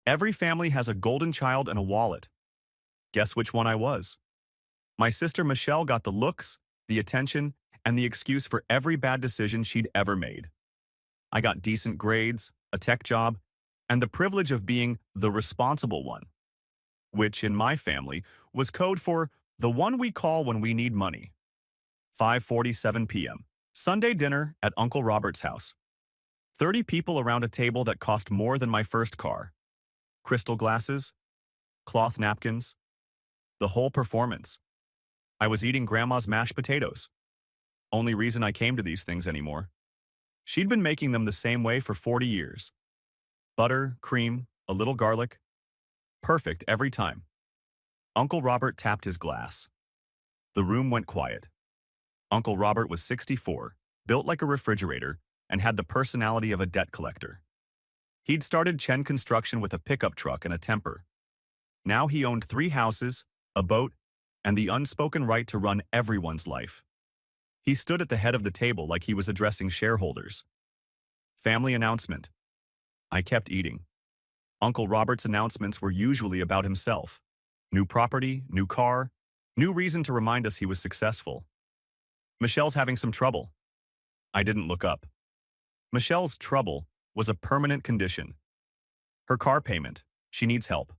Every family has a golden child and a wallet. Guess which one I was? My sister Michelle got the looks, the attention, and the excuse for every bad decision she'd ever made. I got decent grades, a tech job, and the privilege of being the responsible one, which in my family was code for the one we call when we need money. 5:47 p.m. Sunday dinner at Uncle Robert's house. 30 people around a table that cost more than my first car. Crystal glasses, cloth napkins, the whole performance. I was eating Grandma's mashed potatoes. Only reason I came to these things anymore. She'd been making them the same way for 40 years. Butter, cream, a little garlic. Perfect every time. Uncle Robert tapped his glass. The room went quiet. Uncle Robert was 64, built like a refrigerator, and had the personality of a debt collector. He'd started Chen Construction with a pickup truck and a temper. Now he owned 3 houses, a boat, and the unspoken right to run everyone's life. He stood at the head of the table like he was addressing shareholders. Family announcement. I kept eating. Uncle Robert's announcements were usually about himself. New property, new car, new reason to remind us he was successful. Michelle's having some trouble. I didn't look up. Michelle's trouble was a permanent condition. Her car payment, she needs help.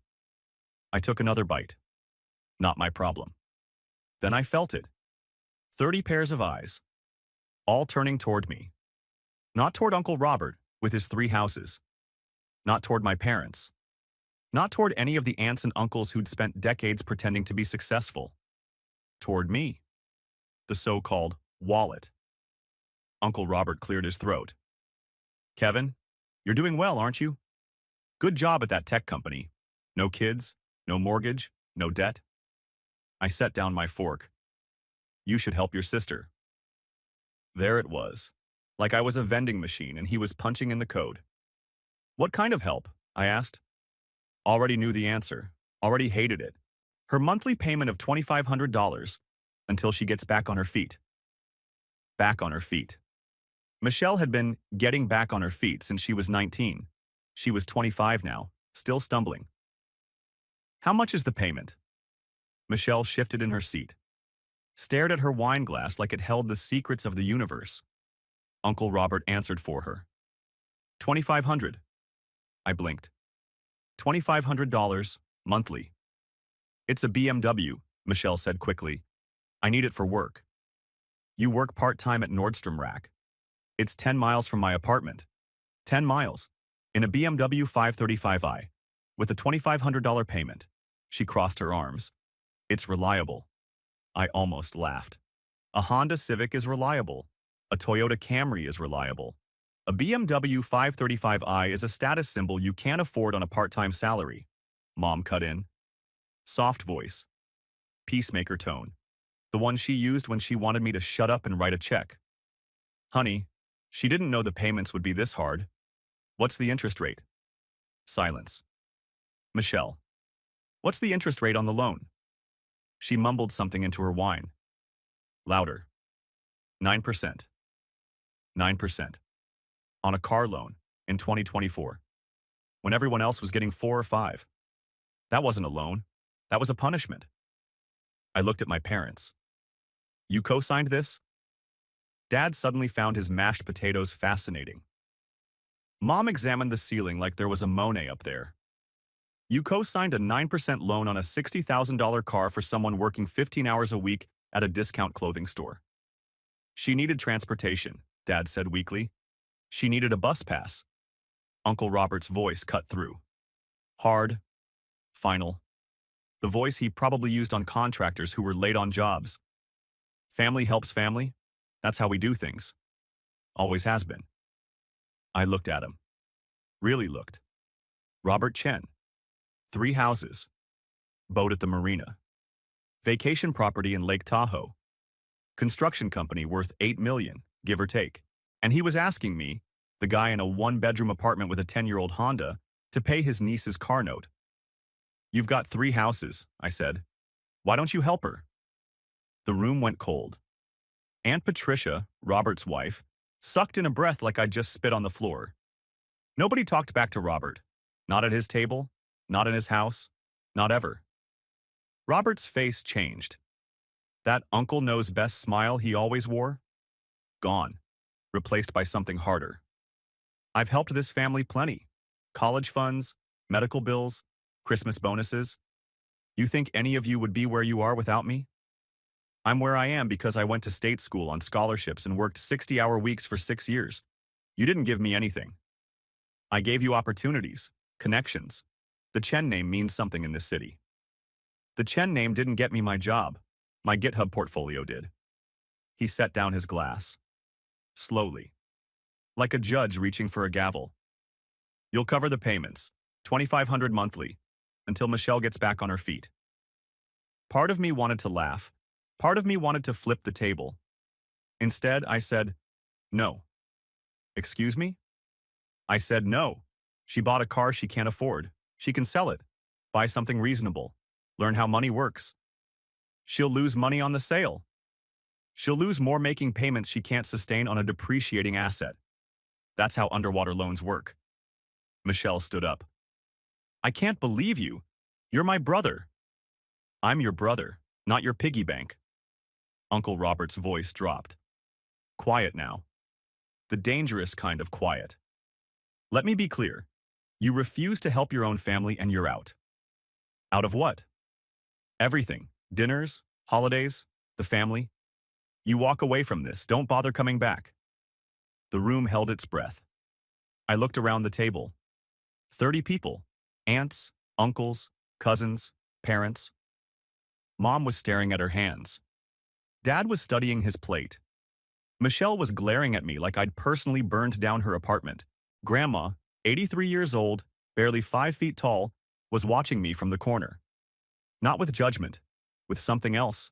I took another bite. Not my problem. Then I felt it. 30 pairs of eyes, all turning toward me. Not toward Uncle Robert with his 3 houses. Not toward my parents. Not toward any of the aunts and uncles who'd spent decades pretending to be successful. Toward me. The so-called wallet. Uncle Robert cleared his throat. Kevin, you're doing well, aren't you? Good job at that tech company. No kids, no mortgage, no debt. I set down my fork. You should help your sister. There it was, like I was a vending machine and he was punching in the code. What kind of help? I asked. Already knew the answer, already hated it. Her monthly payment of $2,500 until she gets back on her feet. Back on her feet. Michelle had been getting back on her feet since she was 19. She was 25 now, still stumbling. How much is the payment? Michelle shifted in her seat, stared at her wine glass like it held the secrets of the universe. Uncle Robert answered for her. $2,500. I blinked. $2,500 monthly. It's a BMW, Michelle said quickly. I need it for work. You work part-time at Nordstrom Rack. It's 10 miles from my apartment. 10 miles. In a BMW 535i. With a $2,500 payment. She crossed her arms. It's reliable. I almost laughed. A Honda Civic is reliable. A Toyota Camry is reliable. A BMW 535i is a status symbol you can't afford on a part-time salary. Mom cut in. Soft voice. Peacemaker tone. The one she used when she wanted me to shut up and write a check. Honey, she didn't know the payments would be this hard. What's the interest rate? Silence. Michelle. What's the interest rate on the loan? She mumbled something into her wine. Louder. 9%. 9%. On a car loan in 2024. When everyone else was getting 4 or 5. That wasn't a loan. That was a punishment. I looked at my parents. You co-signed this? Dad suddenly found his mashed potatoes fascinating. Mom examined the ceiling like there was a Monet up there. You co-signed a 9% loan on a $60,000 car for someone working 15 hours a week at a discount clothing store. She needed transportation, Dad said weakly. She needed a bus pass. Uncle Robert's voice cut through. Hard. Final. The voice he probably used on contractors who were late on jobs. Family helps family. That's how we do things. Always has been. I looked at him. Really looked. Robert Chen. 3 houses. Boat at the marina. Vacation property in Lake Tahoe. Construction company worth $8 million, give or take. And he was asking me, the guy in a 1-bedroom apartment with a 10-year-old Honda, to pay his niece's car note. You've got 3 houses, I said. Why don't you help her? The room went cold. Aunt Patricia, Robert's wife, sucked in a breath like I'd just spit on the floor. Nobody talked back to Robert. Not at his table, Not in his house. Not ever. Robert's face changed. That uncle knows best smile he always wore? Gone. Replaced by something harder. I've helped this family plenty. College funds, medical bills, Christmas bonuses. You think any of you would be where you are without me? I'm where I am because I went to state school on scholarships and worked 60-hour weeks for 6 years. You didn't give me anything. I gave you opportunities, connections. The Chen name means something in this city. The Chen name didn't get me my job. My GitHub portfolio did. He set down his glass. Slowly. Like a judge reaching for a gavel. You'll cover the payments, $2,500 monthly, until Michelle gets back on her feet. Part of me wanted to laugh. Part of me wanted to flip the table. Instead, I said, no. Excuse me? I said no. She bought a car she can't afford. She can sell it. Buy something reasonable. Learn how money works. She'll lose money on the sale. She'll lose more making payments she can't sustain on a depreciating asset. That's how underwater loans work. Michelle stood up. I can't believe you. You're my brother. I'm your brother, not your piggy bank. Uncle Robert's voice dropped. Quiet now. The dangerous kind of quiet. Let me be clear. You refuse to help your own family and you're out. Out of what? Everything. Dinners, holidays, the family. You walk away from this. Don't bother coming back. The room held its breath. I looked around the table. 30 people. Aunts, uncles, cousins, parents. Mom was staring at her hands. Dad was studying his plate. Michelle was glaring at me like I'd personally burned down her apartment. Grandma, 83 years old, barely 5 feet tall, was watching me from the corner. Not with judgment, with something else.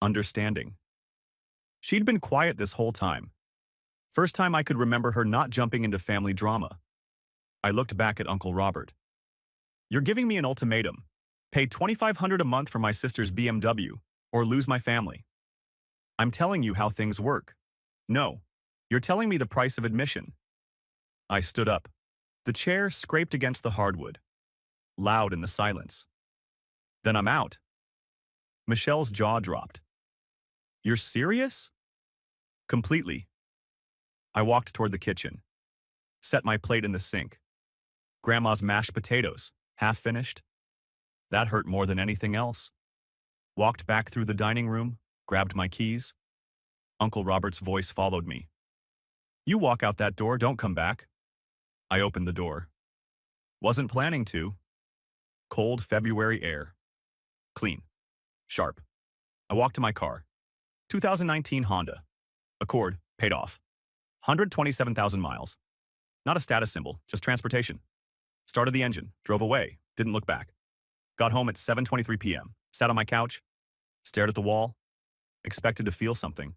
Understanding. She'd been quiet this whole time. First time I could remember her not jumping into family drama. I looked back at Uncle Robert. You're giving me an ultimatum. Pay $2,500 a month for my sister's BMW, or lose my family. I'm telling you how things work. No, you're telling me the price of admission. I stood up. The chair scraped against the hardwood. Loud in the silence. Then I'm out. Michelle's jaw dropped. You're serious? Completely. I walked toward the kitchen. Set my plate in the sink. Grandma's mashed potatoes, half finished. That hurt more than anything else. Walked back through the dining room, grabbed my keys. Uncle Robert's voice followed me. You walk out that door, don't come back. I opened the door. Wasn't planning to. Cold February air. Clean. Sharp. I walked to my car. 2019 Honda. Accord, paid off. 127,000 miles. Not a status symbol, just transportation. Started the engine, drove away, didn't look back. Got home at 7:23 p.m., sat on my couch, stared at the wall, expected to feel something.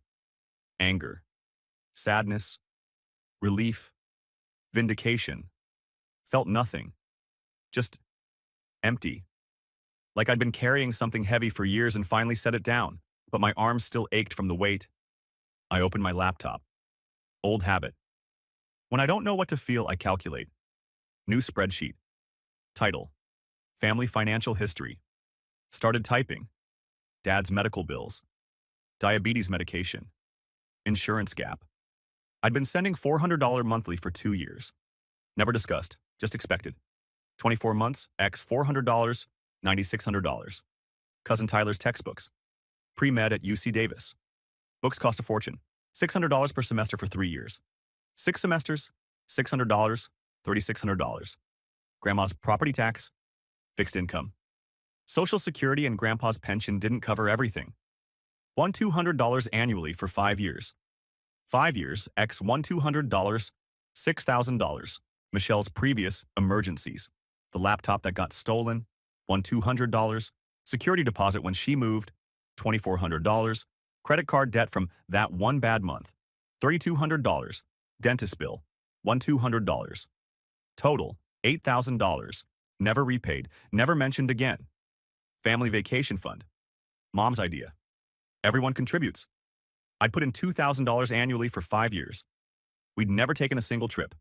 Anger. Sadness. Relief. Vindication. Felt nothing. Just empty. Like I'd been carrying something heavy for years and finally set it down, but my arms still ached from the weight. I opened my laptop. Old habit. When I don't know what to feel, I calculate. New spreadsheet. Title. Family financial history. Started typing. Dad's medical bills. Diabetes medication. Insurance gap. I'd been sending $400 monthly for 2 years. Never discussed, just expected. 24 months, x $400, $9,600. Cousin Tyler's textbooks. Pre-med at UC Davis. Books cost a fortune. $600 per semester for 3 years. 6 semesters, $600, $3,600. Grandma's property tax, fixed income. Social Security and Grandpa's pension didn't cover everything. $1,200 annually for 5 years. 5 years, x $1,200, $6,000. Michelle's previous emergencies. The laptop that got stolen, $1,200. Security deposit when she moved, $2,400. Credit card debt from that one bad month, $3,200. Dentist bill, $1,200. Total, $8,000. Never repaid, never mentioned again. Family vacation fund. Mom's idea. Everyone contributes. I'd put in $2,000 annually for 5 years. We'd never taken a single trip.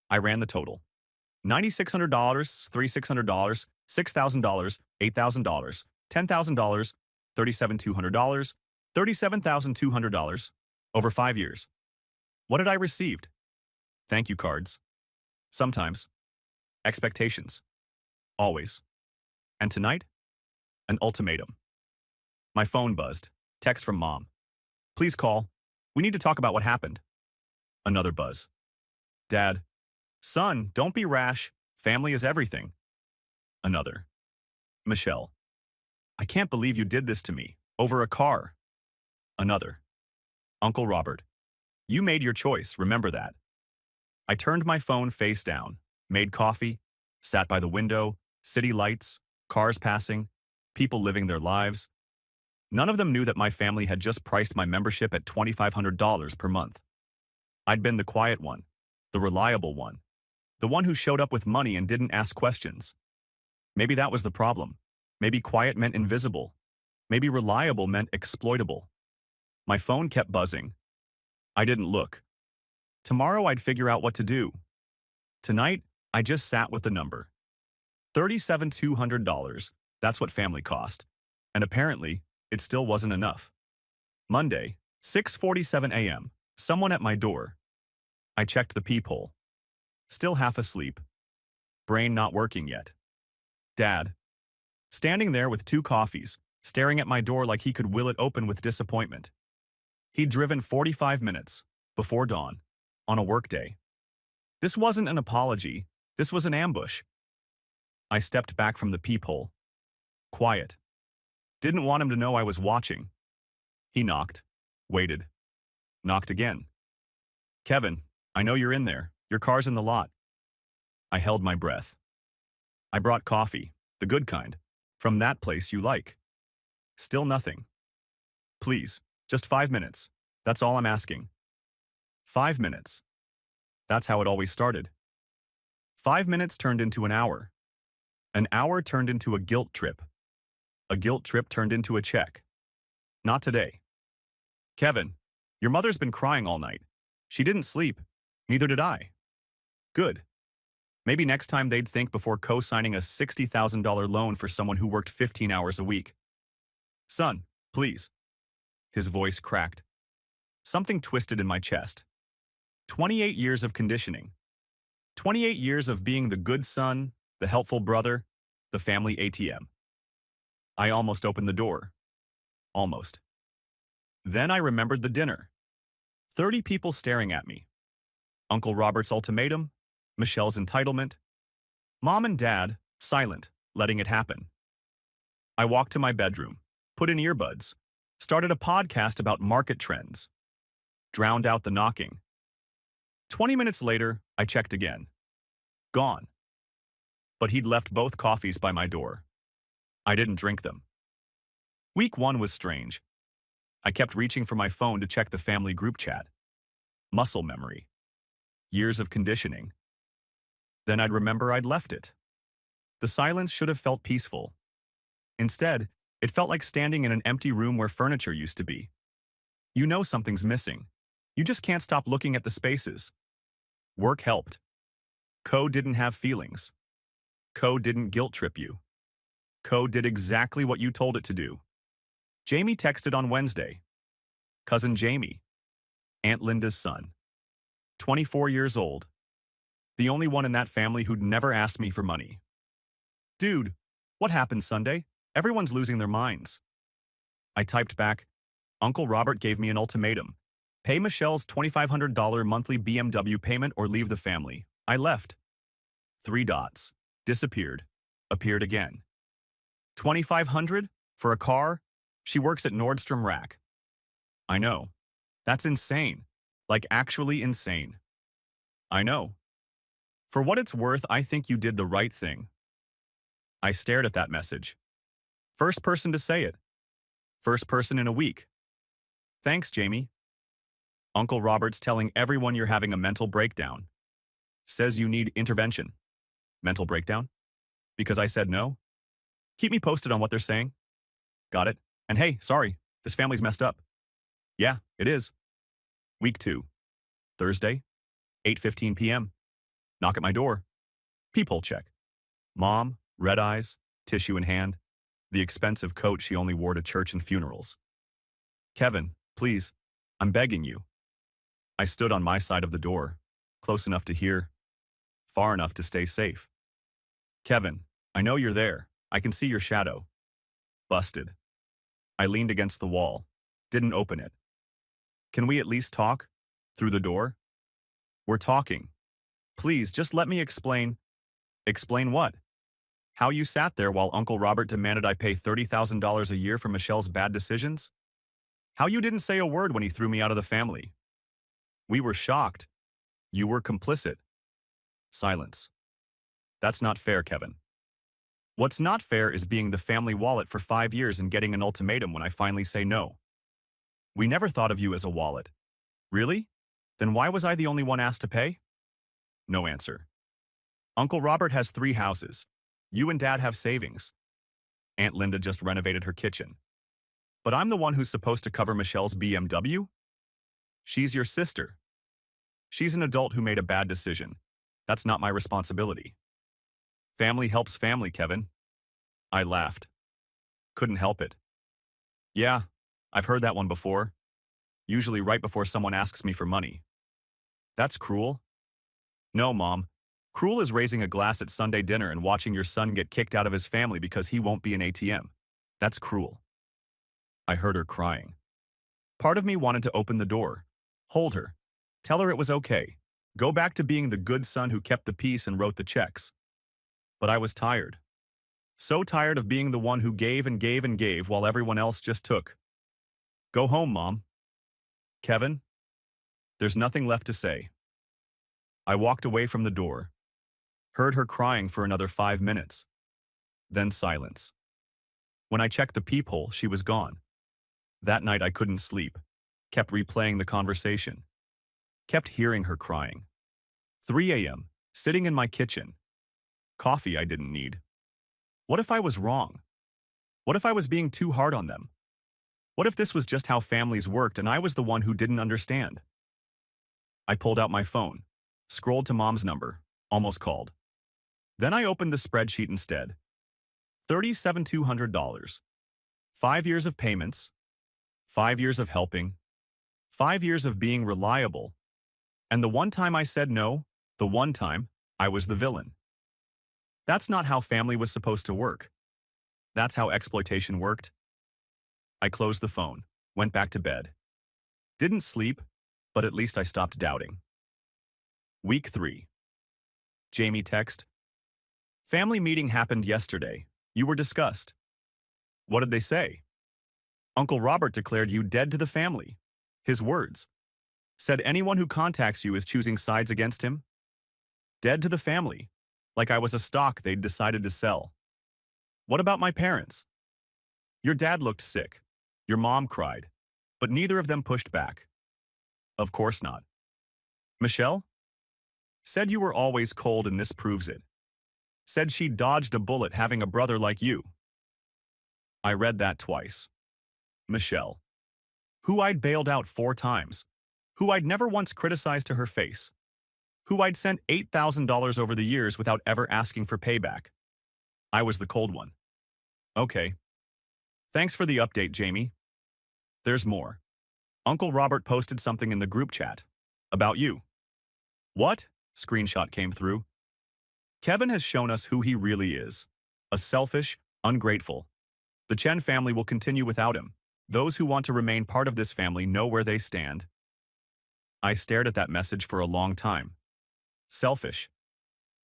I ran the total. $9,600, $3,600, $6,000, $8,000, $10,000, $37,200, $37,200 over 5 years. What did I receive? Thank you cards. Sometimes. Expectations. Always. And tonight? An ultimatum. My phone buzzed. Text from mom. Please call. We need to talk about what happened. Another buzz. Dad. Son, don't be rash. Family is everything. Another. Michelle. I can't believe you did this to me. Over a car. Another. Uncle Robert. You made your choice, remember that. I turned my phone face down, made coffee, sat by the window, city lights, cars passing, people living their lives. None of them knew that my family had just priced my membership at $2,500 per month. I'd been the quiet one, the reliable one, the one who showed up with money and didn't ask questions. Maybe that was the problem. Maybe quiet meant invisible. Maybe reliable meant exploitable. My phone kept buzzing. I didn't look. Tomorrow I'd figure out what to do. Tonight, I just sat with the number. $37,200, that's what family cost. And apparently, it still wasn't enough. Monday, 6:47 a.m., someone at my door. I checked the peephole. Still half asleep. Brain not working yet. Dad. Standing there with 2 coffees, staring at my door like he could will it open with disappointment. He'd driven 45 minutes, before dawn, on a workday. This wasn't an apology, this was an ambush. I stepped back from the peephole. Quiet. Didn't want him to know I was watching. He knocked, waited, knocked again. Kevin, I know you're in there. Your car's in the lot. I held my breath. I brought coffee, the good kind, from that place you like. Still nothing. Please, just 5 minutes. That's all I'm asking. 5 minutes. That's how it always started. 5 minutes turned into an hour. An hour turned into a guilt trip. A guilt trip turned into a check. Not today. Kevin, your mother's been crying all night. She didn't sleep. Neither did I. Good. Maybe next time they'd think before co-signing a $60,000 loan for someone who worked 15 hours a week. Son, please. His voice cracked. Something twisted in my chest. 28 years of conditioning. 28 years of being the good son, the helpful brother, the family ATM. I almost opened the door. Almost. Then I remembered the dinner. 30 people staring at me. Uncle Robert's ultimatum, Michelle's entitlement, Mom and Dad, silent, letting it happen. I walked to my bedroom, put in earbuds, started a podcast about market trends, drowned out the knocking. 20 minutes later, I checked again. Gone. But he'd left both coffees by my door. I didn't drink them. Week 1 was strange. I kept reaching for my phone to check the family group chat. Muscle memory. Years of conditioning. Then I'd remember I'd left it. The silence should have felt peaceful. Instead, it felt like standing in an empty room where furniture used to be. You know something's missing. You just can't stop looking at the spaces. Work helped. Co didn't have feelings. Co didn't guilt trip you. Co did exactly what you told it to do. Jamie texted on Wednesday. Cousin Jamie. Aunt Linda's son. 24 years old. The only one in that family who'd never asked me for money. Dude, what happened Sunday? Everyone's losing their minds. I typed back, Uncle Robert gave me an ultimatum. Pay Michelle's $2,500 monthly BMW payment or leave the family. I left. 3 dots. Disappeared. Appeared again. $2,500? For a car? She works at Nordstrom Rack. I know. That's insane. Like actually insane. I know. For what it's worth, I think you did the right thing. I stared at that message. First person to say it. First person in a week. Thanks, Jamie. Uncle Robert's telling everyone you're having a mental breakdown. Says you need intervention. Mental breakdown? Because I said no? Keep me posted on what they're saying. Got it. And hey, sorry, this family's messed up. Yeah, it is. Week 2. Thursday, 8:15 p.m. Knock at my door. Peephole check. Mom, red eyes, tissue in hand, the expensive coat she only wore to church and funerals. Kevin, please, I'm begging you. I stood on my side of the door, close enough to hear, far enough to stay safe. Kevin, I know you're there. I can see your shadow. Busted. I leaned against the wall, didn't open it. Can we at least talk? Through the door? We're talking. Please, just let me explain. Explain what? How you sat there while Uncle Robert demanded I pay $30,000 a year for Michelle's bad decisions? How you didn't say a word when he threw me out of the family? We were shocked. You were complicit. Silence. That's not fair, Kevin. What's not fair is being the family wallet for 5 years and getting an ultimatum when I finally say no. We never thought of you as a wallet. Really? Then why was I the only one asked to pay? No answer. Uncle Robert has 3 houses. You and Dad have savings. Aunt Linda just renovated her kitchen. But I'm the one who's supposed to cover Michelle's BMW? She's your sister. She's an adult who made a bad decision. That's not my responsibility. Family helps family, Kevin. I laughed. Couldn't help it. Yeah, I've heard that one before. Usually right before someone asks me for money. That's cruel. No, Mom. Cruel is raising a glass at Sunday dinner and watching your son get kicked out of his family because he won't be an ATM. That's cruel. I heard her crying. Part of me wanted to open the door, hold her, tell her it was okay, go back to being the good son who kept the peace and wrote the checks. But I was tired. So tired of being the one who gave and gave and gave while everyone else just took. Go home, Mom. Kevin? There's nothing left to say. I walked away from the door, heard her crying for another 5 minutes. Then silence. When I checked the peephole, she was gone. That night I couldn't sleep, kept replaying the conversation, kept hearing her crying. 3 a.m., sitting in my kitchen. Coffee I didn't need. What if I was wrong? What if I was being too hard on them? What if this was just how families worked and I was the one who didn't understand? I pulled out my phone, scrolled to Mom's number, almost called. Then I opened the spreadsheet instead. $37,200. 5 years of payments, 5 years of helping, 5 years of being reliable, and the one time I said no, the one time, I was the villain. That's not how family was supposed to work. That's how exploitation worked. I closed the phone, went back to bed. Didn't sleep, but at least I stopped doubting. Week 3. Jamie text. Family meeting happened yesterday. You were discussed. What did they say? Uncle Robert declared you dead to the family. His words. Said anyone who contacts you is choosing sides against him. Dead to the family. Like I was a stock they'd decided to sell. What about my parents? Your dad looked sick. Your mom cried. But neither of them pushed back. Of course not. Michelle? Said you were always cold and this proves it. Said she dodged a bullet having a brother like you. I read that twice. Michelle. Who I'd bailed out 4 times. Who I'd never once criticized to her face. Who I'd sent $8,000 over the years without ever asking for payback. I was the cold one. Okay. Thanks for the update, Jamie. There's more. Uncle Robert posted something in the group chat. About you. What? Screenshot came through. Kevin has shown us who he really is. A selfish, ungrateful. The Chen family will continue without him. Those who want to remain part of this family know where they stand. I stared at that message for a long time. Selfish.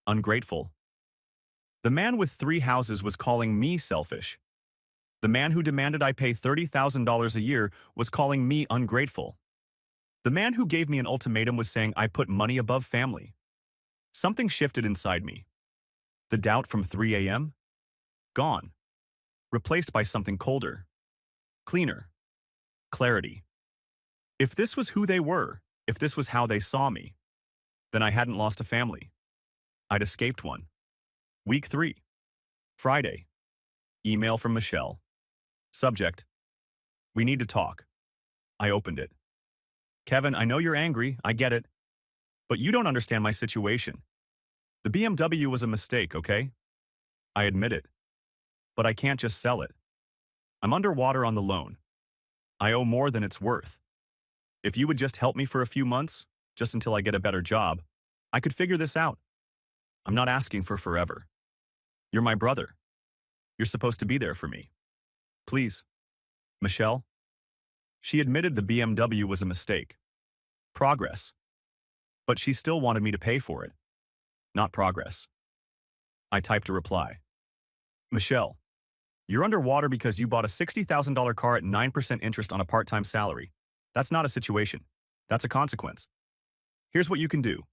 Ungrateful. The man with 3 houses was calling me selfish. The man who demanded I pay $30,000 a year was calling me ungrateful. The man who gave me an ultimatum was saying I put money above family. Something shifted inside me. The doubt from 3 a.m.? Gone. Replaced by something colder. Cleaner. Clarity. If this was who they were, if this was how they saw me, then I hadn't lost a family. I'd escaped one. Week 3. Friday. Email from Michelle. Subject. We need to talk. I opened it. Kevin, I know you're angry, I get it. But you don't understand my situation. The BMW was a mistake, okay? I admit it. But I can't just sell it. I'm underwater on the loan. I owe more than it's worth. If you would just help me for a few months, just until I get a better job, I could figure this out. I'm not asking for forever. You're my brother. You're supposed to be there for me. Please. Michelle? She admitted the BMW was a mistake. Progress. But she still wanted me to pay for it. Not progress. I typed a reply. Michelle, you're underwater because you bought a $60,000 car at 9% interest on a part-time salary. That's not a situation. That's a consequence. Here's what you can do.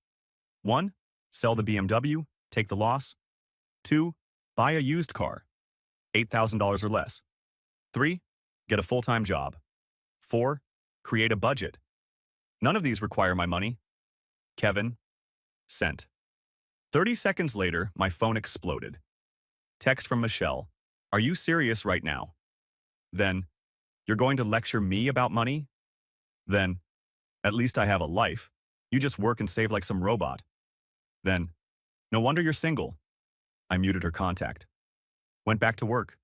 1. Sell the BMW, take the loss. 2. Buy a used car, $8,000 or less. 3. Get a full-time job. 4. Create a budget. None of these require my money. Kevin. Sent. 30 seconds later, my phone exploded. Text from Michelle. Are you serious right now? Then, you're going to lecture me about money? Then, at least I have a life. You just work and save like some robot. Then, no wonder you're single. I muted her contact. Went back to work.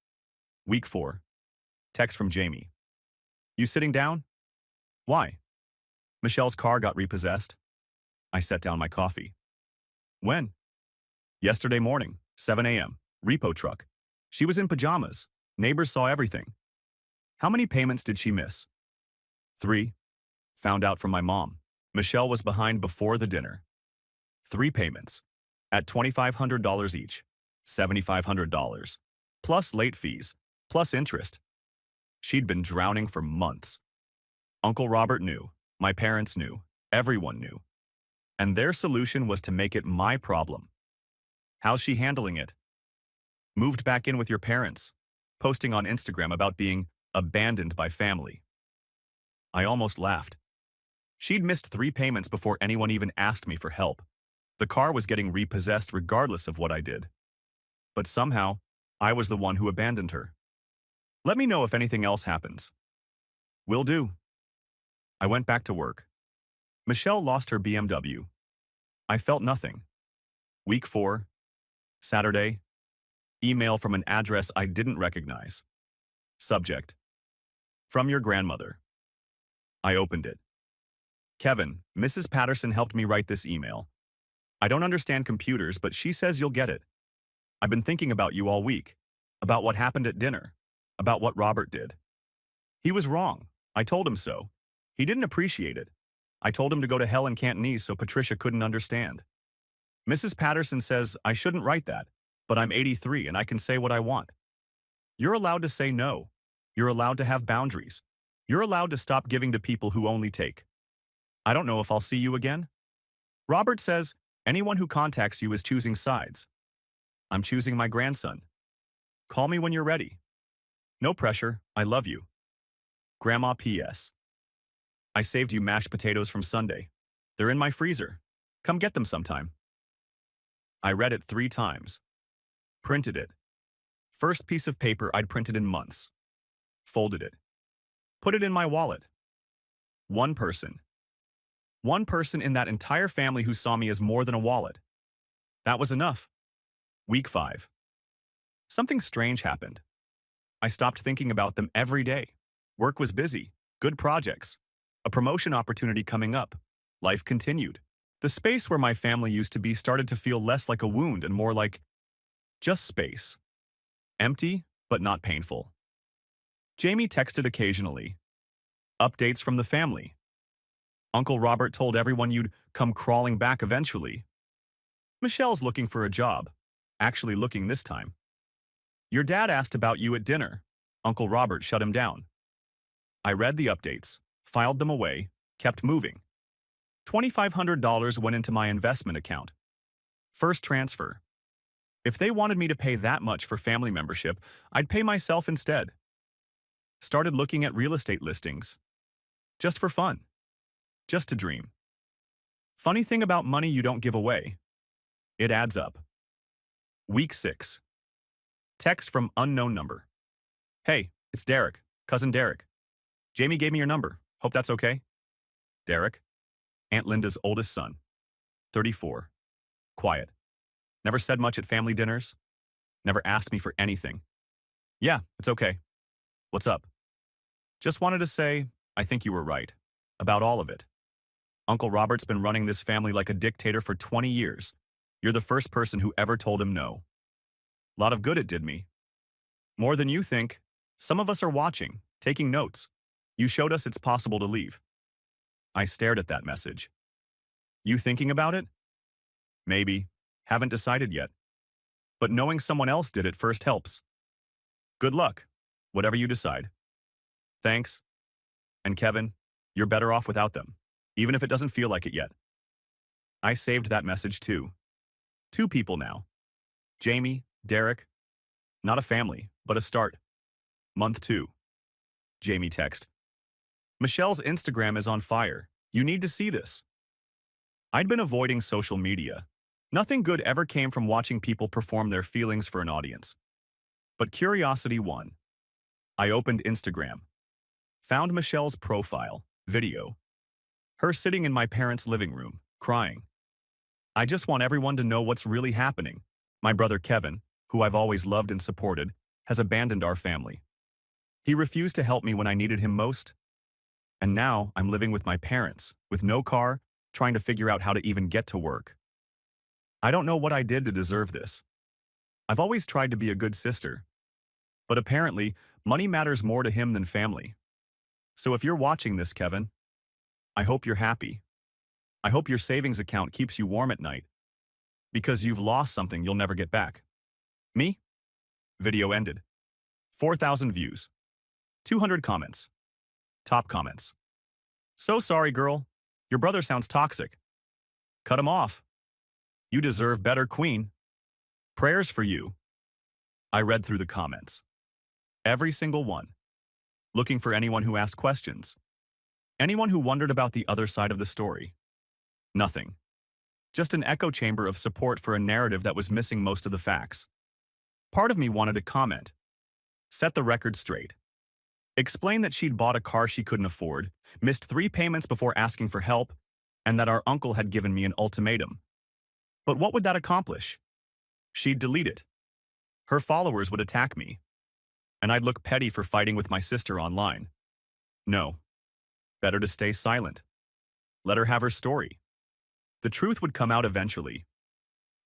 Week 4. Text from Jamie. You sitting down? Why? Michelle's car got repossessed. I set down my coffee. When? Yesterday morning, 7 a.m., repo truck. She was in pajamas. Neighbors saw everything. How many payments did she miss? 3. Found out from my mom. Michelle was behind before the dinner. 3 payments. At $2,500 each. $7,500. Plus late fees. Plus interest. She'd been drowning for months. Uncle Robert knew. My parents knew. Everyone knew. And their solution was to make it my problem. How's she handling it? Moved back in with your parents. Posting on Instagram about being abandoned by family. I almost laughed. She'd missed 3 payments before anyone even asked me for help. The car was getting repossessed regardless of what I did. But somehow, I was the one who abandoned her. Let me know if anything else happens. Will do. I went back to work. Michelle lost her BMW. I felt nothing. Week 4. Saturday. Email from an address I didn't recognize. Subject. From your grandmother. I opened it. Kevin, Mrs. Patterson helped me write this email. I don't understand computers, but she says you'll get it. I've been thinking about you all week. About what happened at dinner. About what Robert did. He was wrong. I told him so. He didn't appreciate it. I told him to go to hell in Cantonese so Patricia couldn't understand. Mrs. Patterson says I shouldn't write that, but I'm 83 and I can say what I want. You're allowed to say no. You're allowed to have boundaries. You're allowed to stop giving to people who only take. I don't know if I'll see you again. Robert says anyone who contacts you is choosing sides. I'm choosing my grandson. Call me when you're ready. No pressure. I love you. Grandma P.S. I saved you mashed potatoes from Sunday. They're in my freezer. Come get them sometime. I read it 3 times. Printed it. First piece of paper I'd printed in months. Folded it. Put it in my wallet. One person. One person in that entire family who saw me as more than a wallet. That was enough. Week 5. Something strange happened. I stopped thinking about them every day. Work was busy. Good projects. A promotion opportunity coming up. Life continued. The space where my family used to be started to feel less like a wound and more like just space. Empty, but not painful. Jamie texted occasionally. Updates from the family. Uncle Robert told everyone you'd come crawling back eventually. Michelle's looking for a job. Actually looking this time. Your dad asked about you at dinner. Uncle Robert shut him down. I read the updates, filed them away, kept moving. $2,500 went into my investment account. First transfer. If they wanted me to pay that much for family membership, I'd pay myself instead. Started looking at real estate listings. Just for fun. Just to dream. Funny thing about money you don't give away. It adds up. Week 6. Text from unknown number. Hey, it's Derek, cousin Derek. Jamie gave me your number. Hope that's okay. Derek, Aunt Linda's oldest son. 34. Quiet. Never said much at family dinners. Never asked me for anything. Yeah, it's okay. What's up? Just wanted to say, I think you were right. About all of it. Uncle Robert's been running this family like a dictator for 20 years. You're the first person who ever told him no. Lot of good it did me. More than you think. Some of us are watching, taking notes. You showed us it's possible to leave. I stared at that message. You thinking about it? Maybe. Haven't decided yet. But knowing someone else did it first helps. Good luck. Whatever you decide. Thanks. And Kevin, you're better off without them, even if it doesn't feel like it yet. I saved that message too. 2 people now. Jamie, Derek. Not a family, but a start. Month 2. Jamie text. Michelle's Instagram is on fire. You need to see this. I'd been avoiding social media. Nothing good ever came from watching people perform their feelings for an audience. But curiosity won. I opened Instagram. Found Michelle's profile, video. Her sitting in my parents' living room, crying. I just want everyone to know what's really happening. My brother Kevin, who I've always loved and supported, has abandoned our family. He refused to help me when I needed him most. And now I'm living with my parents, with no car, trying to figure out how to even get to work. I don't know what I did to deserve this. I've always tried to be a good sister. But apparently, money matters more to him than family. So if you're watching this, Kevin, I hope you're happy. I hope your savings account keeps you warm at night. Because you've lost something you'll never get back. Me? Video ended. 4,000 views. 200 comments. Top comments. So sorry, girl. Your brother sounds toxic. Cut him off. You deserve better, queen. Prayers for you. I read through the comments. Every single one. Looking for anyone who asked questions. Anyone who wondered about the other side of the story. Nothing. Just an echo chamber of support for a narrative that was missing most of the facts. Part of me wanted to comment. Set the record straight. Explain that she'd bought a car she couldn't afford, missed 3 payments before asking for help, and that our uncle had given me an ultimatum. But what would that accomplish? She'd delete it. Her followers would attack me. And I'd look petty for fighting with my sister online. No. Better to stay silent. Let her have her story. The truth would come out eventually.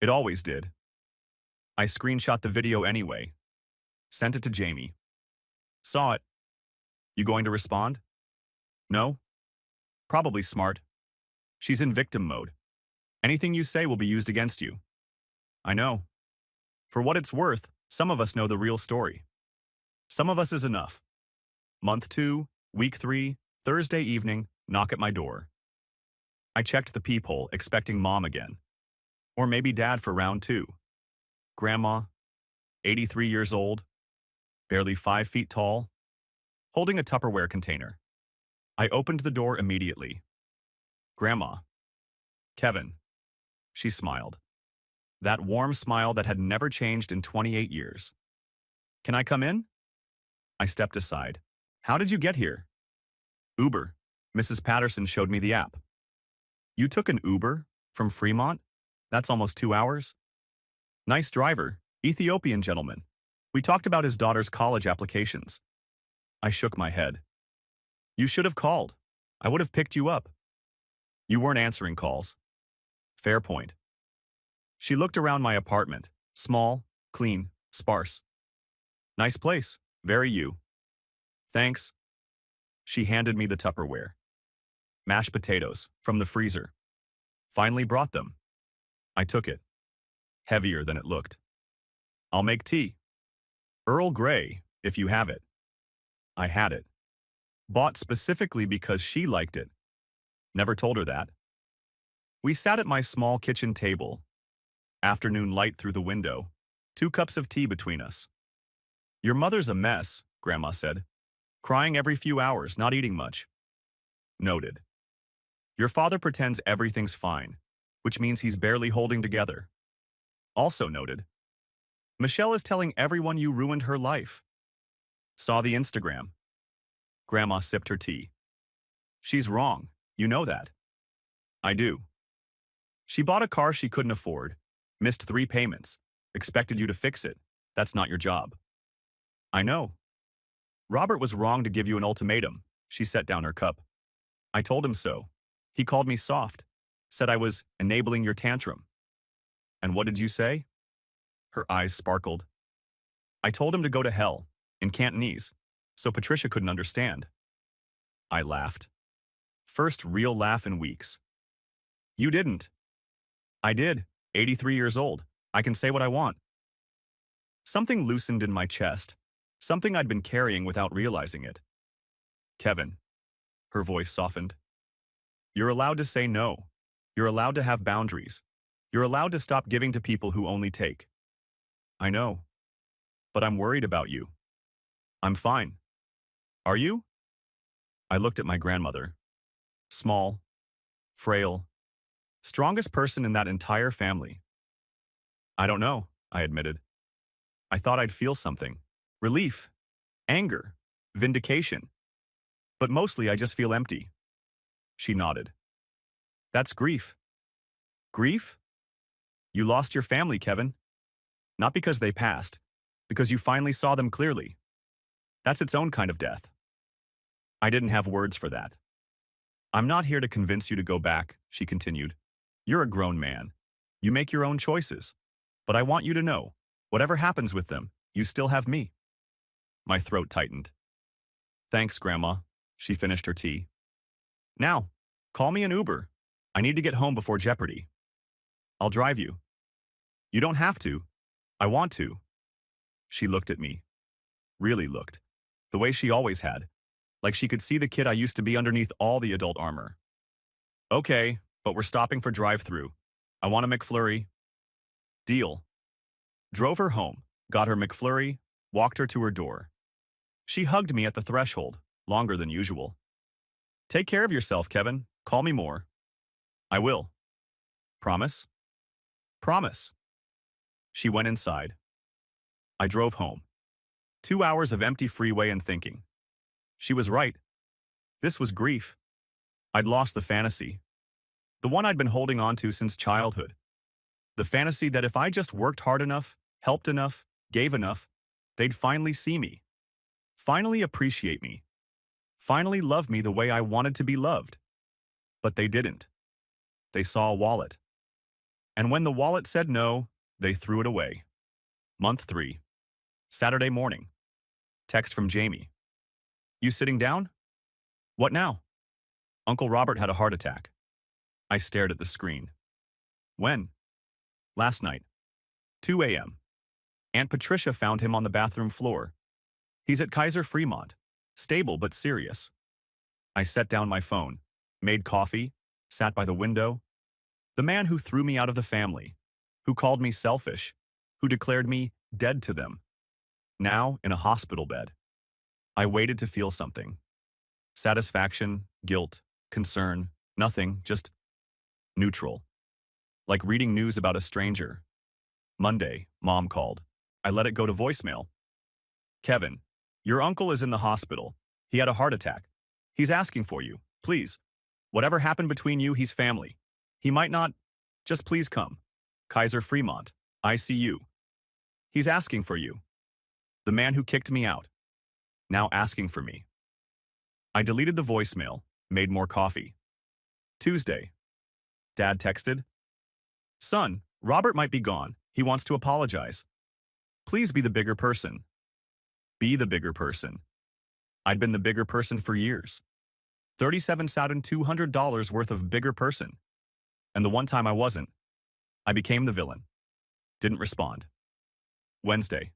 It always did. I screenshot the video anyway. Sent it to Jamie. Saw it. You going to respond? No? Probably smart. She's in victim mode. Anything you say will be used against you. I know. For what it's worth, some of us know the real story. Some of us is enough. Month 2, week 3, Thursday evening, knock at my door. I checked the peephole, expecting mom again. Or maybe dad for round 2. Grandma, 83 years old, barely 5 feet tall, holding a Tupperware container. I opened the door immediately. Grandma. Kevin. She smiled. That warm smile that had never changed in 28 years. Can I come in? I stepped aside. How did you get here? Uber. Mrs. Patterson showed me the app. You took an Uber? From Fremont? That's almost 2 hours? Nice driver, Ethiopian gentleman. We talked about his daughter's college applications. I shook my head. You should have called. I would have picked you up. You weren't answering calls. Fair point. She looked around my apartment. Small, clean, sparse. Nice place. Very you. Thanks. She handed me the Tupperware. Mashed potatoes, from the freezer. Finally brought them. I took it. Heavier than it looked. I'll make tea. Earl Grey, if you have it. I had it. Bought specifically because she liked it. Never told her that. We sat at my small kitchen table. Afternoon light through the window. 2 cups of tea between us. Your mother's a mess, Grandma said. Crying every few hours, not eating much. Noted. Your father pretends everything's fine, which means he's barely holding together. Also noted. Michelle is telling everyone you ruined her life. Saw the Instagram. Grandma sipped her tea. She's wrong, you know that. I do. She bought a car she couldn't afford, Missed 3 payments. Expected you to fix it. That's not your job. I know. Robert was wrong to give you an ultimatum. She set down her cup. I told him so. He called me soft. Said I was enabling your tantrum. And what did you say? Her eyes sparkled. I told him to go to hell, in Cantonese, so Patricia couldn't understand. I laughed. First real laugh in weeks. You didn't. I did. 83 years old. I can say what I want. Something loosened in my chest. Something I'd been carrying without realizing it. Kevin. Her voice softened. You're allowed to say no. You're allowed to have boundaries. You're allowed to stop giving to people who only take. I know. But I'm worried about you. I'm fine. Are you? I looked at my grandmother. Small, frail, strongest person in that entire family. I don't know, I admitted. I thought I'd feel something. Relief, anger, vindication. But mostly I just feel empty. She nodded. That's grief. Grief? You lost your family, Kevin. Not because they passed, because you finally saw them clearly. That's its own kind of death. I didn't have words for that. I'm not here to convince you to go back, she continued. You're a grown man. You make your own choices. But I want you to know, whatever happens with them, you still have me. My throat tightened. Thanks, Grandma. She finished her tea. Now, call me an Uber. I need to get home before Jeopardy. I'll drive you. You don't have to. I want to. She looked at me. Really looked. The way she always had. Like she could see the kid I used to be underneath all the adult armor. Okay, but we're stopping for drive-thru. I want a McFlurry. Deal. Drove her home, got her McFlurry, walked her to her door. She hugged me at the threshold, longer than usual. Take care of yourself, Kevin. Call me more. I will. Promise? Promise. She went inside. I drove home. 2 hours of empty freeway and thinking. She was right. This was grief. I'd lost the fantasy. The one I'd been holding on to since childhood. The fantasy that if I just worked hard enough, helped enough, gave enough, they'd finally see me. Finally appreciate me. Finally love me the way I wanted to be loved. But they didn't. They saw a wallet. And when the wallet said no, they threw it away. Month 3. Saturday morning. Text from Jamie. You sitting down? What now? Uncle Robert had a heart attack. I stared at the screen. When? Last night. 2 a.m. Aunt Patricia found him on the bathroom floor. He's at Kaiser Fremont. Stable but serious. I set down my phone, made coffee, sat by the window. The man who threw me out of the family, who called me selfish, who declared me dead to them. Now in a hospital bed. I waited to feel something. Satisfaction, guilt, concern, nothing, just neutral. Like reading news about a stranger. Monday, Mom called. I let it go to voicemail. Kevin, your uncle is in the hospital. He had a heart attack. He's asking for you, please. Whatever happened between you, he's family. He might not. Just please come. Kaiser Fremont, ICU. He's asking for you. The man who kicked me out. Now asking for me. I deleted the voicemail, made more coffee. Tuesday. Dad texted. Son, Robert might be gone. He wants to apologize. Please be the bigger person. Be the bigger person. I'd been the bigger person for years. $37,200 worth of bigger person. And the one time I wasn't, I became the villain. Didn't respond. Wednesday.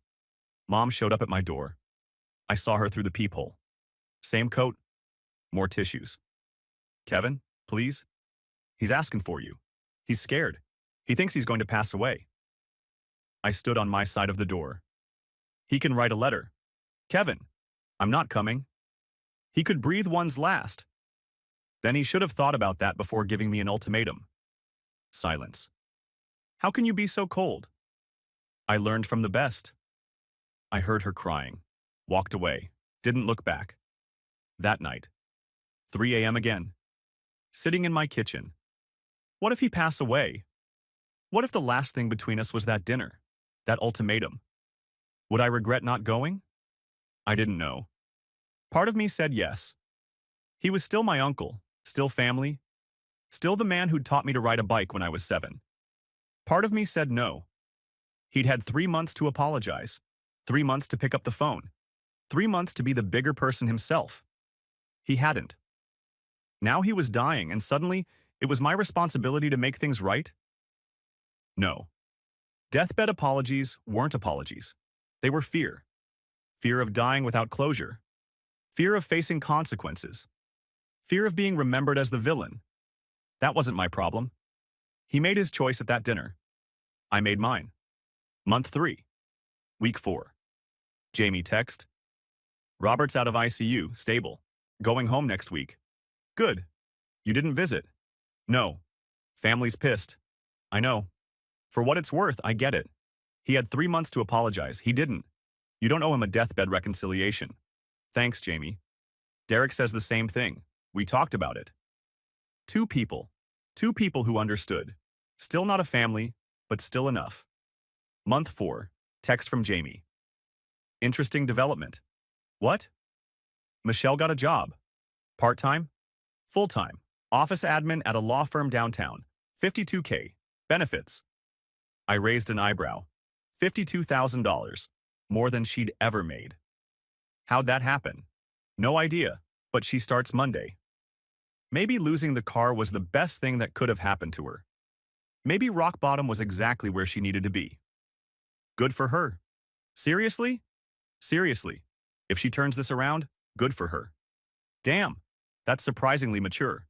Mom showed up at my door. I saw her through the peephole. Same coat, more tissues. Kevin, please? He's asking for you. He's scared. He thinks he's going to pass away. I stood on my side of the door. He can write a letter. Kevin, I'm not coming. He could breathe one's last. Then he should have thought about that before giving me an ultimatum. Silence. How can you be so cold? I learned from the best. I heard her crying, walked away, didn't look back. That night. 3 a.m. again. Sitting in my kitchen. What if he pass away? What if the last thing between us was that dinner? That ultimatum? Would I regret not going? I didn't know. Part of me said yes. He was still my uncle, still family, still the man who'd taught me to ride a bike when I was 7. Part of me said no. He'd had 3 months to apologize, 3 months to pick up the phone, 3 months to be the bigger person himself. He hadn't. Now he was dying, and suddenly it was my responsibility to make things right? No. Deathbed apologies weren't apologies. They were fear. Fear of dying without closure. Fear of facing consequences. Fear of being remembered as the villain. That wasn't my problem. He made his choice at that dinner. I made mine. Month 3. Week 4. Jamie text. Robert's out of ICU, stable. Going home next week. Good. You didn't visit. No. Family's pissed. I know. For what it's worth, I get it. He had 3 months to apologize. He didn't. You don't owe him a deathbed reconciliation. Thanks, Jamie. Derek says the same thing. We talked about it. 2 people. 2 people who understood. Still not a family, but still enough. Month 4. Text from Jamie. Interesting development. What? Michelle got a job. Part-time? Full-time. Office admin at a law firm downtown. $52K. Benefits. I raised an eyebrow. $52,000. More than she'd ever made. How'd that happen? No idea, but she starts Monday. Maybe losing the car was the best thing that could have happened to her. Maybe rock bottom was exactly where she needed to be. Good for her. Seriously? Seriously. If she turns this around, good for her. Damn, that's surprisingly mature.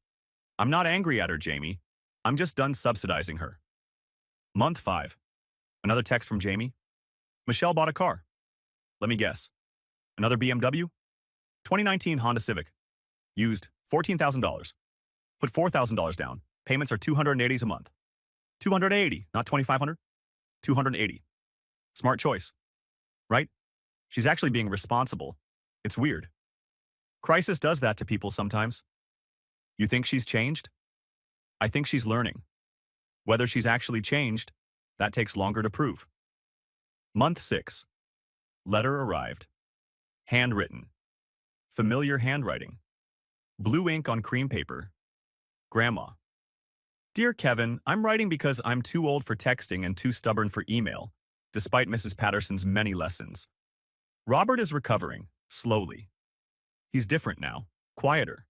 I'm not angry at her, Jamie. I'm just done subsidizing her. Month 5. Another text from Jamie. Michelle bought a car. Let me guess. Another BMW? 2019 Honda Civic. Used, $14,000. Put $4,000 down. Payments are $280 a month. $280, not $2,500. $280. Smart choice. Right? She's actually being responsible. It's weird. Crisis does that to people sometimes. You think she's changed? I think she's learning. Whether she's actually changed, that takes longer to prove. Month 6. Letter arrived. Handwritten. Familiar handwriting. Blue ink on cream paper. Grandma. Dear Kevin, I'm writing because I'm too old for texting and too stubborn for email, despite Mrs. Patterson's many lessons. Robert is recovering, slowly. He's different now, quieter.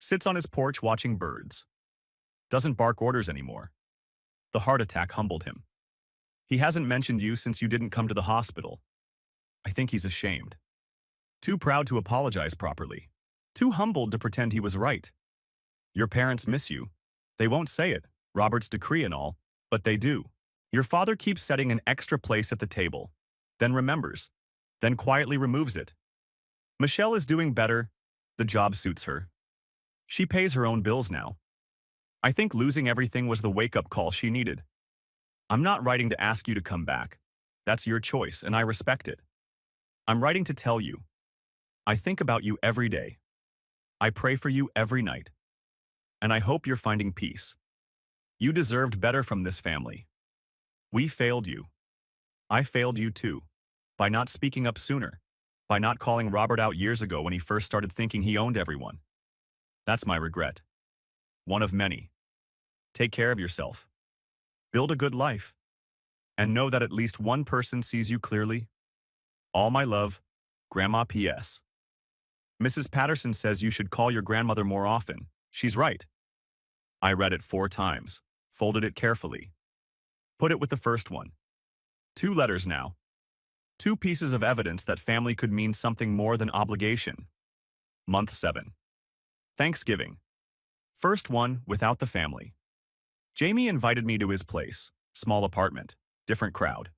Sits on his porch watching birds. Doesn't bark orders anymore. The heart attack humbled him. He hasn't mentioned you since you didn't come to the hospital. I think he's ashamed. Too proud to apologize properly. Too humbled to pretend he was right. Your parents miss you. They won't say it, Robert's decree and all, but they do. Your father keeps setting an extra place at the table, then remembers, then quietly removes it. Michelle is doing better. The job suits her. She pays her own bills now. I think losing everything was the wake-up call she needed. I'm not writing to ask you to come back. That's your choice, and I respect it. I'm writing to tell you. I think about you every day. I pray for you every night. And I hope you're finding peace. You deserved better from this family. We failed you. I failed you too. By not speaking up sooner. By not calling Robert out years ago when he first started thinking he owned everyone. That's my regret. One of many. Take care of yourself. Build a good life. And know that at least one person sees you clearly. All my love, Grandma P.S. Mrs. Patterson says you should call your grandmother more often. She's right. I read it 4 times, folded it carefully. Put it with the first one. 2 letters now. 2 pieces of evidence that family could mean something more than obligation. Month 7. Thanksgiving. First one without the family. Jamie invited me to his place, small apartment, different crowd.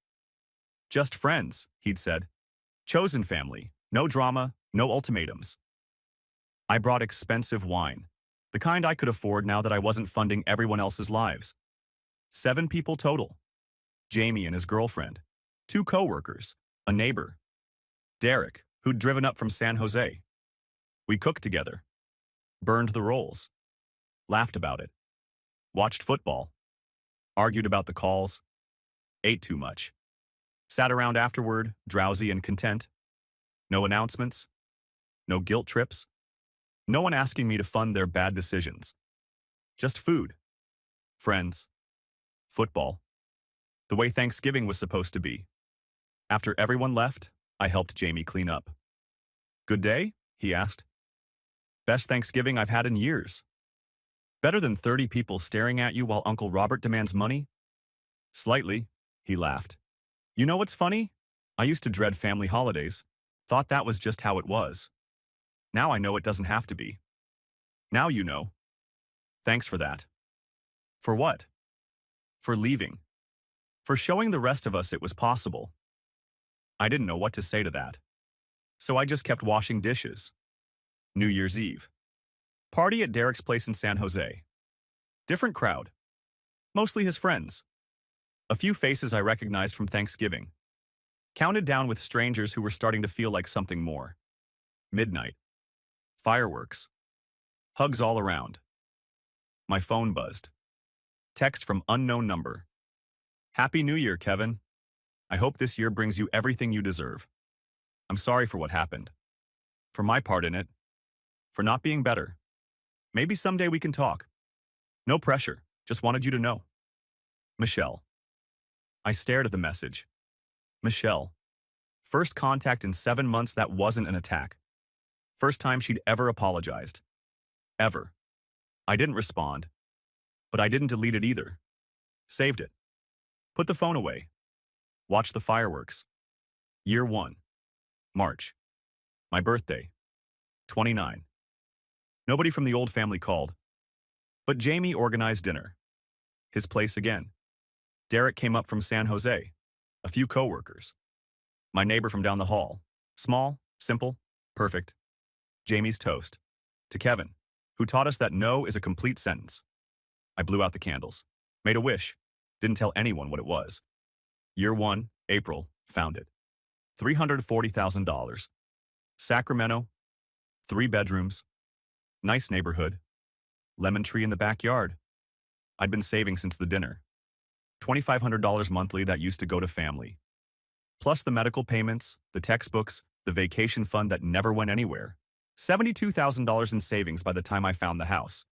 Just friends, he'd said. Chosen family, no drama, no ultimatums. I brought expensive wine, the kind I could afford now that I wasn't funding everyone else's lives. 7 people total. Jamie and his girlfriend, 2 co-workers, a neighbor. Derek, who'd driven up from San Jose. We cooked together. Burned the rolls. Laughed about it. Watched football. Argued about the calls. Ate too much. Sat around afterward, drowsy and content. No announcements. No guilt trips. No one asking me to fund their bad decisions. Just food. Friends. Football. The way Thanksgiving was supposed to be. After everyone left, I helped Jamie clean up. "Good day?" he asked. "Best Thanksgiving I've had in years." "Better than 30 people staring at you while Uncle Robert demands money?" "Slightly," he laughed. "You know what's funny? I used to dread family holidays. Thought that was just how it was. Now I know it doesn't have to be. Now you know. Thanks for that." "For what?" "For leaving. For showing the rest of us it was possible." I didn't know what to say to that. So I just kept washing dishes. New Year's Eve. Party at Derek's place in San Jose. Different crowd. Mostly his friends. A few faces I recognized from Thanksgiving. Counted down with strangers who were starting to feel like something more. Midnight. Fireworks. Hugs all around. My phone buzzed. Text from unknown number. "Happy New Year, Kevin. I hope this year brings you everything you deserve. I'm sorry for what happened. For my part in it. For not being better. Maybe someday we can talk. No pressure, just wanted you to know. Michelle." I stared at the message. Michelle. First contact in 7 months that wasn't an attack. First time she'd ever apologized. Ever. I didn't respond. But I didn't delete it either. Saved it. Put the phone away. Watched the fireworks. Year 1. March. My birthday. 29. Nobody from the old family called. But Jamie organized dinner. His place again. Derek came up from San Jose. A few coworkers. My neighbor from down the hall. Small, simple, perfect. Jamie's toast. To Kevin, who taught us that no is a complete sentence. I blew out the candles. Made a wish. Didn't tell anyone what it was. Year 1, April, found it. $340,000. Sacramento. 3 bedrooms. Nice neighborhood. Lemon tree in the backyard. I'd been saving since the dinner. $2,500 monthly that used to go to family. Plus the medical payments, the textbooks, the vacation fund that never went anywhere. $72,000 in savings by the time I found the house.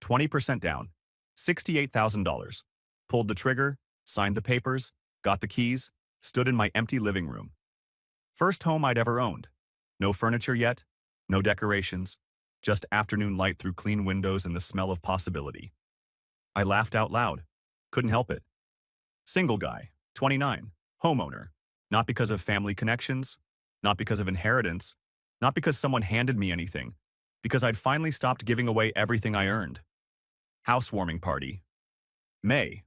20% down. $68,000. Pulled the trigger, signed the papers, got the keys, stood in my empty living room. First home I'd ever owned. No furniture yet, no decorations, just afternoon light through clean windows and the smell of possibility. I laughed out loud. Couldn't help it. Single guy, 29, homeowner. Not because of family connections, not because of inheritance, not because someone handed me anything, because I'd finally stopped giving away everything I earned. Housewarming party. May.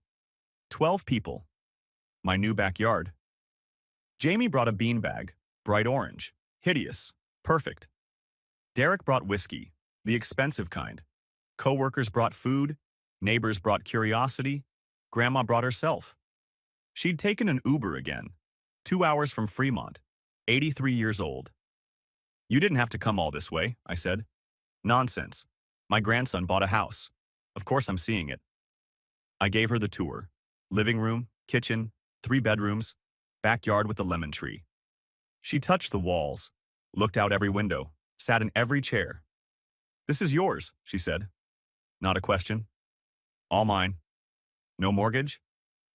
12 people. My new backyard. Jamie brought a beanbag, bright orange, hideous, perfect. Derek brought whiskey, the expensive kind. Coworkers brought food, neighbors brought curiosity, Grandma brought herself. She'd taken an Uber again, 2 hours from Fremont, 83 years old. "You didn't have to come all this way," I said. "Nonsense. My grandson bought a house. Of course I'm seeing it." I gave her the tour. Living room, kitchen, 3 bedrooms, backyard with the lemon tree. She touched the walls, looked out every window, sat in every chair. "This is yours," she said. Not a question. "All mine." "No mortgage?"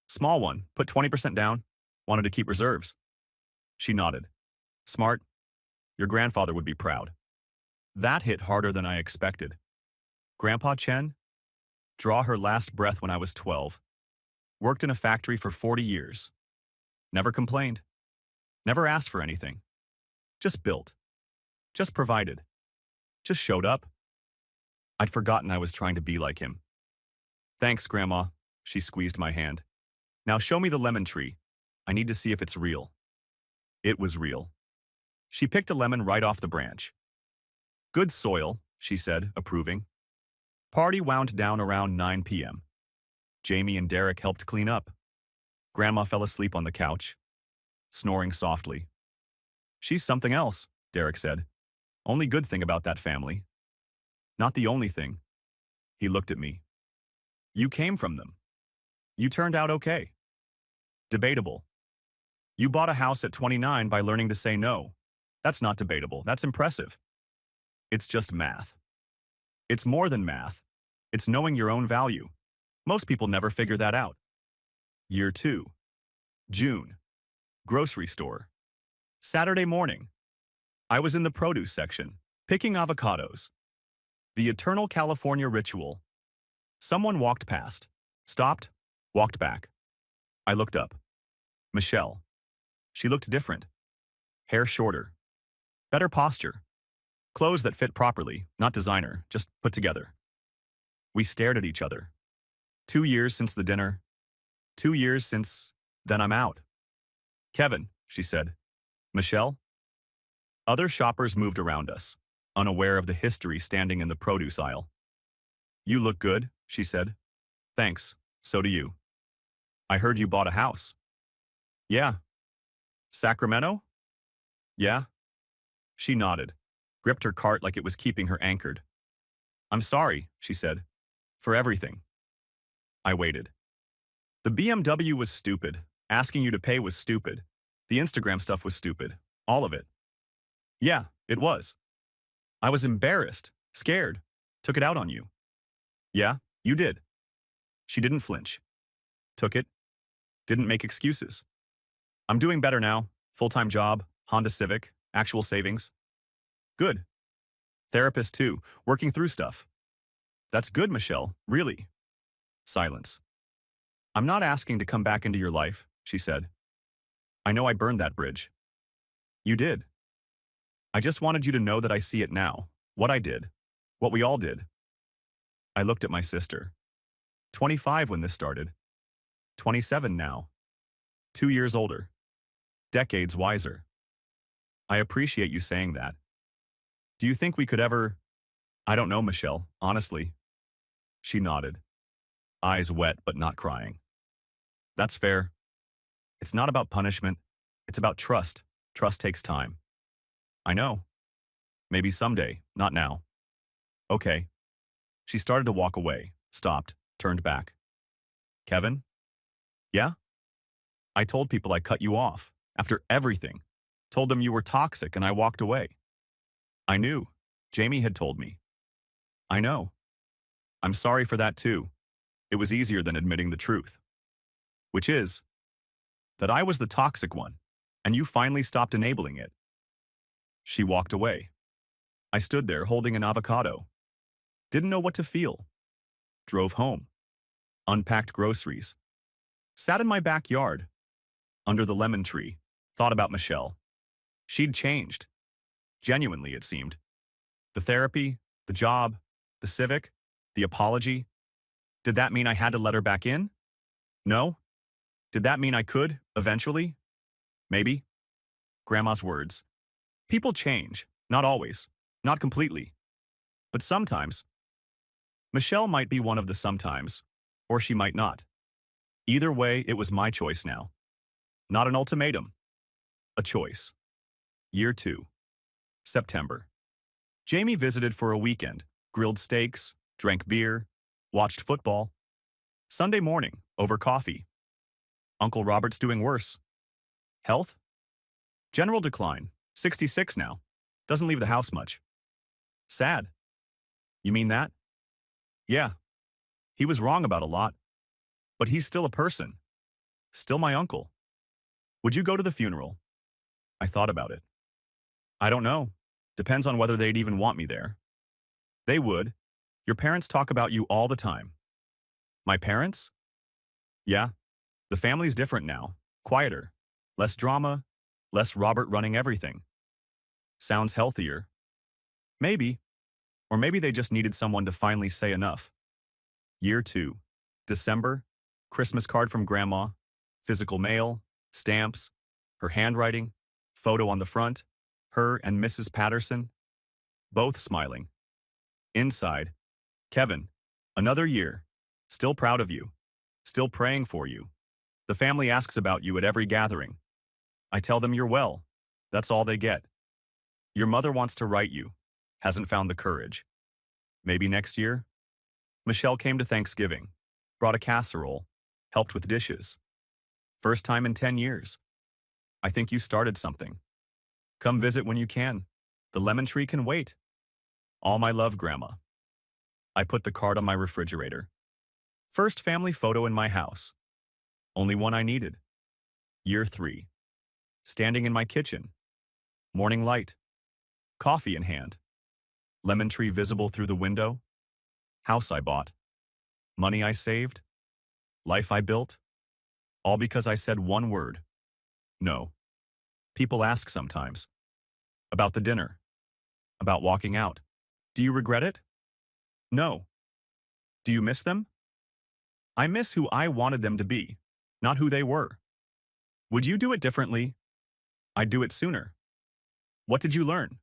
"Small one, put 20% down. Wanted to keep reserves." She nodded. "Smart. Your grandfather would be proud." That hit harder than I expected. Grandpa Chen? Draw her last breath when I was 12. Worked in a factory for 40 years. Never complained. Never asked for anything. Just built. Just provided. Just showed up. I'd forgotten I was trying to be like him. "Thanks, Grandma." She squeezed my hand. "Now show me the lemon tree. I need to see if it's real." It was real. She picked a lemon right off the branch. "Good soil," she said, approving. Party wound down around 9 p.m. Jamie and Derek helped clean up. Grandma fell asleep on the couch, snoring softly. "She's something else," Derek said. "Only good thing about that family." "Not the only thing." He looked at me. "You came from them. You turned out okay. Debatable. You bought a house at 29 by learning to say no. That's not debatable. That's impressive. It's just math. It's more than math. It's knowing your own value. Most people never figure that out. Year 2. June. Grocery store. Saturday morning. I was in the produce section, picking avocados. The eternal California ritual. Someone walked past, stopped, walked back. I looked up. Michelle. She looked different. Hair shorter. Better posture. Clothes that fit properly, not designer, just put together. We stared at each other. 2 years since the dinner. 2 years since, then I'm out. Kevin, she said. Michelle? Other shoppers moved around us, unaware of the history standing in the produce aisle. You look good, she said. Thanks, so do you. I heard you bought a house. Yeah. Sacramento? Yeah. She nodded, gripped her cart like it was keeping her anchored. I'm sorry, she said, for everything. I waited. The BMW was stupid. Asking you to pay was stupid. The Instagram stuff was stupid. All of it. Yeah, it was. I was embarrassed, scared, took it out on you. Yeah, you did. She didn't flinch. Took it. Didn't make excuses. I'm doing better now. Full-time job, Honda Civic, actual savings. Good. Therapist too, working through stuff. That's good, Michelle, really. Silence. I'm not asking to come back into your life, she said. I know I burned that bridge. You did. I just wanted you to know that I see it now, what I did, what we all did. I looked at my sister. 25 when this started. 27 now. 2 years older. Decades wiser. I appreciate you saying that. Do you think we could ever... I don't know, Michelle, honestly. She nodded. Eyes wet but not crying. That's fair. It's not about punishment. It's about trust. Trust takes time. I know. Maybe someday, not now. Okay. She started to walk away, stopped, turned back. Kevin? Yeah? I told people I cut you off, after everything. Told them you were toxic and I walked away. I knew. Jamie had told me. I know. I'm sorry for that too. It was easier than admitting the truth. Which is that I was the toxic one, and you finally stopped enabling it. She walked away. I stood there holding an avocado. Didn't know what to feel. Drove home. Unpacked groceries. Sat in my backyard. Under the lemon tree. Thought about Michelle. She'd changed. Genuinely, it seemed. The therapy, the job, the civic, the apology. Did that mean I had to let her back in? No. Did that mean I could, eventually? Maybe. Grandma's words. People change. Not always. Not completely. But sometimes. Michelle might be one of the sometimes. Or she might not. Either way, it was my choice now. Not an ultimatum. A choice. Year 2. September. Jamie visited for a weekend. Grilled steaks, drank beer, watched football. Sunday morning, over coffee. Uncle Robert's doing worse. Health? General decline. 66 now. Doesn't leave the house much. Sad. You mean that? Yeah. He was wrong about a lot. But he's still a person. Still my uncle. Would you go to the funeral? I thought about it. I don't know. Depends on whether they'd even want me there. They would. Your parents talk about you all the time. My parents? Yeah. The family's different now. Quieter. Less drama. Less Robert running everything. Sounds healthier. Maybe. Or maybe they just needed someone to finally say enough. Year 2. December. Christmas card from Grandma. Physical mail. Stamps. Her handwriting. Photo on the front. Her and Mrs. Patterson. Both smiling. Inside. Kevin. Another year. Still proud of you. Still praying for you. The family asks about you at every gathering. I tell them you're well. That's all they get. Your mother wants to write you. Hasn't found the courage. Maybe next year? Michelle came to Thanksgiving. Brought a casserole. Helped with dishes. First time in 10 years. I think you started something. Come visit when you can. The lemon tree can wait. All my love, Grandma. I put the card on my refrigerator. First family photo in my house. Only one I needed. Year 3. Standing in my kitchen. Morning light. Coffee in hand. Lemon tree visible through the window. House I bought. Money I saved. Life I built. All because I said one word. No. People ask sometimes. About the dinner. About walking out. Do you regret it? No. Do you miss them? I miss who I wanted them to be, not who they were. Would you do it differently? I'd do it sooner. What did you learn?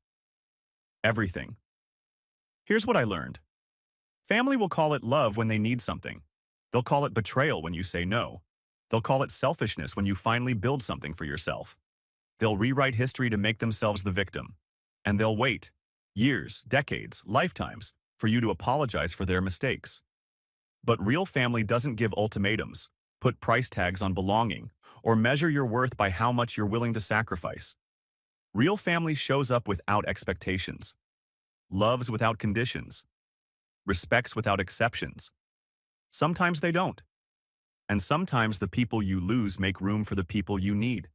Everything. Here's what I learned. Family will call it love when they need something. They'll call it betrayal when you say no. They'll call it selfishness when you finally build something for yourself. They'll rewrite history to make themselves the victim. And they'll wait, years, decades, lifetimes, for you to apologize for their mistakes. But real family doesn't give ultimatums, put price tags on belonging, or measure your worth by how much you're willing to sacrifice. Real family shows up without expectations, loves without conditions, respects without exceptions. Sometimes they don't. And sometimes the people you lose make room for the people you need.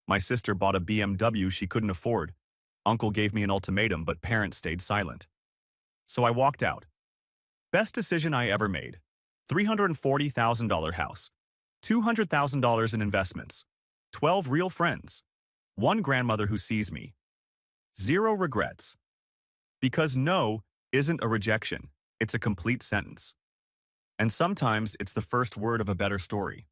My sister bought a BMW she couldn't afford. Uncle gave me an ultimatum, but parents stayed silent. So I walked out. Best decision I ever made. $340,000 house. $200,000 in investments. 12 real friends. One grandmother who sees me. Zero regrets. Because no isn't a rejection. It's a complete sentence. And sometimes it's the first word of a better story.